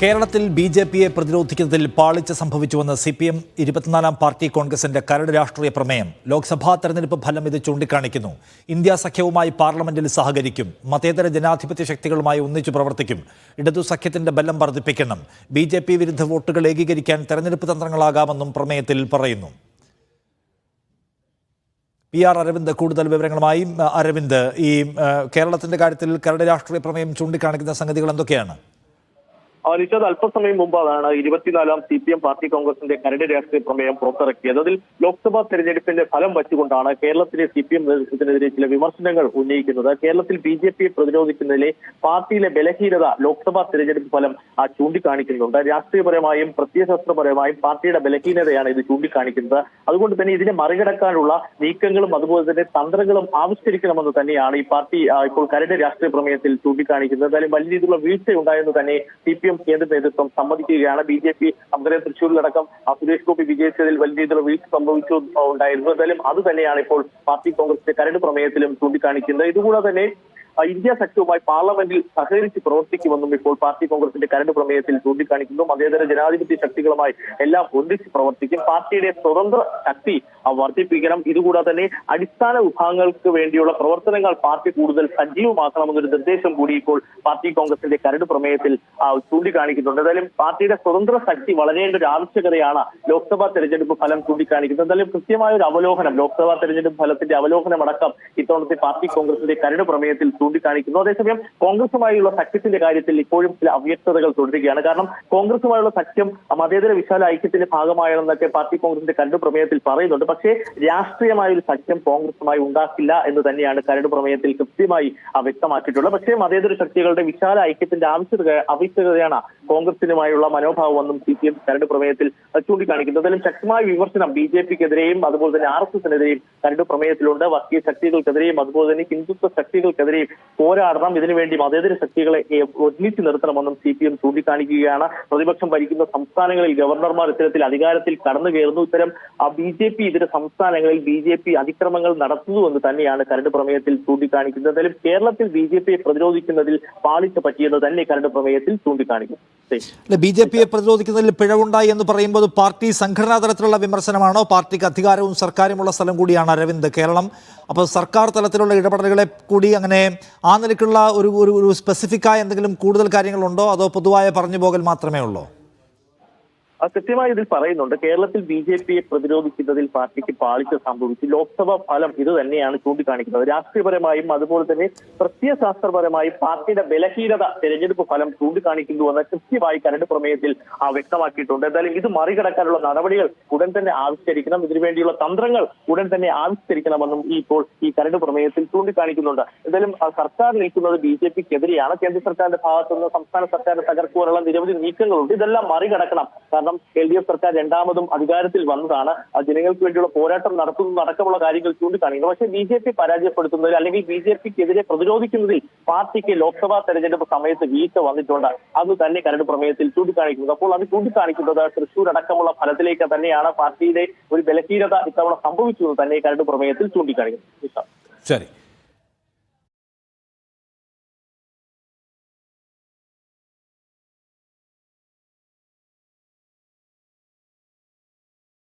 കേരളത്തിൽ ബി.ജെ.പിയെ പ്രതിരോധിക്കുന്നതിൽ പാളിച്ച സംഭവിച്ചുവെന്ന് CPM 24-ാം പാർട്ടി കോൺഗ്രസിന്റെ കരട് രാഷ്ട്രീയ പ്രമേയം. ലോക്സഭാ തെരഞ്ഞെടുപ്പ് ഫലം ഇത് ചൂണ്ടിക്കാണിക്കുന്നു. ഇന്ത്യ സഖ്യവുമായി പാർലമെന്റിൽ സഹകരിക്കും. മതേതര ജനാധിപത്യ ശക്തികളുമായി ഒന്നിച്ചു പ്രവർത്തിക്കും. ഇടതു സഖ്യത്തിന്റെ ബലം വർദ്ധിപ്പിക്കണം. ബി.ജെ.പി വിരുദ്ധ വോട്ടുകൾ ഏകീകരിക്കാൻ തെരഞ്ഞെടുപ്പ് തന്ത്രങ്ങളാകാമെന്നും പ്രമേയത്തിൽ പറയുന്നു. PR അരവിന്ദ് കൂടുതൽ വിവരങ്ങളുമായി. അരവിന്ദ്, ഈ കേരളത്തിന്റെ കാര്യത്തിൽ കരട് രാഷ്ട്രീയ പ്രമേയം ചൂണ്ടിക്കാണിക്കുന്ന സംഗതികൾ എന്തൊക്കെയാണ്? നിഷാദ്, അല്പസമയം മുമ്പാണ് 24-ാം CPM പാർട്ടി കോൺഗ്രസിന്റെ കരട് രാഷ്ട്രീയ പ്രമേയം പുറത്തിറക്കിയത്. അതിൽ ലോക്സഭാ തെരഞ്ഞെടുപ്പിന്റെ ഫലം വച്ചുകൊണ്ടാണ് കേരളത്തിലെ CPM നേതൃത്വത്തിനെതിരെ ചില വിമർശനങ്ങൾ ഉന്നയിക്കുന്നത്. കേരളത്തിൽ ബി.ജെ.പിയെ പ്രതിരോധിക്കുന്നതിലെ പാർട്ടിയിലെ ബലഹീനത ലോക്സഭാ തെരഞ്ഞെടുപ്പ് ഫലം ചൂണ്ടിക്കാണിക്കുന്നുണ്ട്. രാഷ്ട്രീയപരമായും പ്രത്യയശാസ്ത്രപരമായും പാർട്ടിയുടെ ബലഹീനതയാണ് ഇത് ചൂണ്ടിക്കാണിക്കുന്നത്. അതുകൊണ്ട് തന്നെ ഇതിനെ മറികടക്കാനുള്ള നീക്കങ്ങളും അതുപോലെ തന്നെ തന്ത്രങ്ങളും ആവിഷ്കരിക്കണമെന്ന് തന്നെയാണ് ഈ പാർട്ടി ഇപ്പോൾ കരട് രാഷ്ട്രീയ പ്രമേയത്തിൽ ചൂണ്ടിക്കാണിക്കുന്നത്. എന്തായാലും വലിയ രീതിയിലുള്ള വീഴ്ചയുണ്ടായെന്ന് തന്നെ CPM കേന്ദ്ര നേതൃത്വം സമ്മതിക്കുകയാണ്. ബി.ജെ.പി നമുക്കറിയാം തൃശ്ശൂരിലടക്കം സുരേഷ് ഗോപി വിജയിച്ചതിൽ വലിയ രീതിയിലുള്ള വീഴ്ച ഉണ്ടായിരുന്നു. എന്തായാലും അത് തന്നെയാണ് ഇപ്പോൾ പാർട്ടി കോൺഗ്രസിന്റെ കരട് പ്രമേയത്തിലും ചൂണ്ടിക്കാണിക്കുന്നത്. ഇതുകൂടാതെ തന്നെ ഇന്ത്യ സഖ്യവുമായി പാർലമെന്റിൽ സഹകരിച്ച് പ്രവർത്തിക്കുമെന്നും ഇപ്പോൾ പാർട്ടി കോൺഗ്രസിന്റെ കരട് പ്രമേയത്തിൽ ചൂണ്ടിക്കാണിക്കുന്നു. മതേതര ജനാധിപത്യ ശക്തികളുമായി എല്ലാം ഒന്നിച്ച് പ്രവർത്തിക്കും. പാർട്ടിയുടെ സ്വതന്ത്ര ശക്തി വർദ്ധിപ്പിക്കണം. ഇതുകൂടാതെ തന്നെ അടിസ്ഥാന വിഭാഗങ്ങൾക്ക് വേണ്ടിയുള്ള പ്രവർത്തനങ്ങൾ പാർട്ടി കൂടുതൽ സജീവമാക്കണമെന്നൊരു നിർദ്ദേശം കൂടി ഇപ്പോൾ പാർട്ടി കോൺഗ്രസിന്റെ കരട് പ്രമേയത്തിൽ ചൂണ്ടിക്കാണിക്കുന്നുണ്ട്. എന്തായാലും പാർട്ടിയുടെ സ്വതന്ത്ര ശക്തി വളരേണ്ട ഒരു ആവശ്യകതയാണ് ലോക്സഭാ തെരഞ്ഞെടുപ്പ് ഫലം ചൂണ്ടിക്കാണിക്കുന്നത്. എന്തായാലും കൃത്യമായ ഒരു അവലോകനം, ലോക്സഭാ തെരഞ്ഞെടുപ്പ് ഫലത്തിന്റെ അവലോകനം അടക്കം ഇത്തവണത്തെ പാർട്ടി കോൺഗ്രസിന്റെ കരട് പ്രമേയത്തിൽ ചൂണ്ടിക്കാണിക്കുന്നു. അതേസമയം കോൺഗ്രസുമായുള്ള സഖ്യത്തിന്റെ കാര്യത്തിൽ ഇപ്പോഴും ചില അവ്യക്തതകൾ തുടരുകയാണ്. കാരണം കോൺഗ്രസുമായുള്ള സഖ്യം മതേതര വിശാല ഐക്യത്തിന്റെ ഭാഗമായെന്നൊക്കെ പാർട്ടി കോൺഗ്രസിന്റെ കരട് പ്രമേയത്തിൽ പറയുന്നുണ്ട്. പക്ഷേ രാഷ്ട്രീയമായ ഒരു സഖ്യം കോൺഗ്രസുമായി ഉണ്ടാക്കില്ല എന്ന് തന്നെയാണ് കരട് പ്രമേയത്തിൽ കൃത്യമായി വ്യക്തമാക്കിയിട്ടുള്ളത്. പക്ഷേ മതേതര ശക്തികളുടെ വിശാല ഐക്യത്തിന്റെ ആവശ്യകതയാണ് കോൺഗ്രസിനുമായുള്ള മനോഭാവമെന്നും CPM കരട് പ്രമേയത്തിൽ ചൂണ്ടിക്കാണിക്കുന്നത്. അതിലും ശക്തമായ വിമർശനം ബി.ജെ.പിക്കെതിരെയും അതുപോലെ തന്നെ RSSനെതിരെയും കരട് പ്രമേയത്തിലുണ്ട്. വർഗീയ ശക്തികൾക്കെതിരെയും അതുപോലെ തന്നെ ഹിന്ദുത്വ ശക്തികൾക്കെതിരെയും പോരാടണം. ഇതിനുവേണ്ടി മതേതര ശക്തികളെ ഒരുമിച്ച് നിർത്തണമെന്നും CPM ചൂണ്ടിക്കാണിക്കുകയാണ്. പ്രതിപക്ഷം ഭരിക്കുന്ന സംസ്ഥാനങ്ങളിൽ ഗവർണർമാർ ഇത്തരത്തിൽ അധികാരത്തിൽ കടന്നു കയറുന്നു. ഇത്തരം ബി.ജെ.പി ഇതര സംസ്ഥാനങ്ങളിൽ ബി.ജെ.പി അതിക്രമങ്ങൾ നടത്തുന്നുവെന്ന് തന്നെയാണ് കരട് പ്രമേയത്തിൽ ചൂണ്ടിക്കാണിക്കുന്നത്. എന്തായാലും കേരളത്തിൽ ബി.ജെ.പിയെ പ്രതിരോധിക്കുന്നതിൽ പാളിച്ച പറ്റിയെന്ന് തന്നെ കരട് പ്രമേയത്തിൽ ചൂണ്ടിക്കാണിക്കും. ബി.ജെ.പിയെ പ്രതിരോധിക്കുന്നതിൽ പിഴവുണ്ടായി എന്ന് പറയുമ്പോൾ പാർട്ടി സംഘടനാ തലത്തിലുള്ള വിമർശനമാണോ? പാർട്ടിക്ക് അധികാരവും സർക്കാരുമുള്ള സ്ഥലം കൂടിയാണ് അരവിന്ദ് കേരളം. അപ്പോൾ സർക്കാർ തലത്തിലുള്ള ഇടപെടലുകളെ കൂടി അങ്ങനെ ആ നിലയ്ക്കുള്ള ഒരു സ്പെസിഫിക്കായ എന്തെങ്കിലും കൂടുതൽ കാര്യങ്ങളുണ്ടോ, അതോ പൊതുവായ പറഞ്ഞു പോകൽ മാത്രമേ ഉള്ളൂ? കൃത്യമായി ഇതിൽ പറയുന്നുണ്ട്. കേരളത്തിൽ ബി.ജെ.പിയെ പ്രതിരോധിക്കുന്നതിൽ പാർട്ടിക്ക് പാളിച്ച സംഭവിച്ചു. ലോക്സഭാ ഫലം ഇത് തന്നെയാണ് ചൂണ്ടിക്കാണിക്കുന്നത്. രാഷ്ട്രീയപരമായും അതുപോലെ തന്നെ പ്രത്യയശാസ്ത്രപരമായും പാർട്ടിയുടെ ബലഹീനത തെരഞ്ഞെടുപ്പ് ഫലം ചൂണ്ടിക്കാണിക്കുന്നുവെന്ന് കൃത്യമായി കരട് പ്രമേയത്തിൽ വ്യക്തമാക്കിയിട്ടുണ്ട്. എന്തായാലും ഇത് മറികടക്കാനുള്ള നടപടികൾ ഉടൻ തന്നെ ആവിഷ്കരിക്കണം. ഇതിനുവേണ്ടിയുള്ള തന്ത്രങ്ങൾ ഉടൻ തന്നെ ആവിഷ്കരിക്കണമെന്നും ഇപ്പോൾ ഈ കരട് പ്രമേയത്തിൽ ചൂണ്ടിക്കാണിക്കുന്നുണ്ട്. എന്തായാലും സർക്കാർ നിൽക്കുന്നത് ബി.ജെ.പിക്കെതിരെയാണ്. കേന്ദ്ര സർക്കാരിന്റെ ഭാഗത്തുനിന്ന് സംസ്ഥാന സർക്കാരിനെ തകർക്കുവാനുള്ള നിരവധി നീക്കങ്ങളുണ്ട്. ഇതെല്ലാം മറികടക്കണം. കാരണം LDF സർക്കാർ രണ്ടാമതും അധികാരത്തിൽ വന്നതാണ്. ജനങ്ങൾക്ക് വേണ്ടിയുള്ള പോരാട്ടം നടത്തുന്നതടക്കമുള്ള കാര്യങ്ങൾ ചൂണ്ടിക്കാണിക്കുന്നു. പക്ഷേ ബി.ജെ.പി പരാജയപ്പെടുത്തുന്നതിൽ അല്ലെങ്കിൽ ബി.ജെ.പിക്കെതിരെ പ്രതിരോധിക്കുന്നതിൽ പാർട്ടിക്ക് ലോക്സഭാ തെരഞ്ഞെടുപ്പ് സമയത്ത് വീഴ്ച വന്നിട്ടുണ്ട്. അത് തന്നെ കരട് പ്രമേയത്തിൽ ചൂണ്ടിക്കാണിക്കുന്നത്. അപ്പോൾ അത് ചൂണ്ടിക്കാണിക്കുന്നത് തൃശ്ശൂർ അടക്കമുള്ള ഫലത്തിലേക്ക് തന്നെയാണ് പാർട്ടിയുടെ ഒരു ബലഹീനത ഇത്തവണ സംഭവിച്ചു എന്ന് തന്നെ കരട് പ്രമേയത്തിൽ ചൂണ്ടിക്കാണിക്കുന്നത്. ശരി.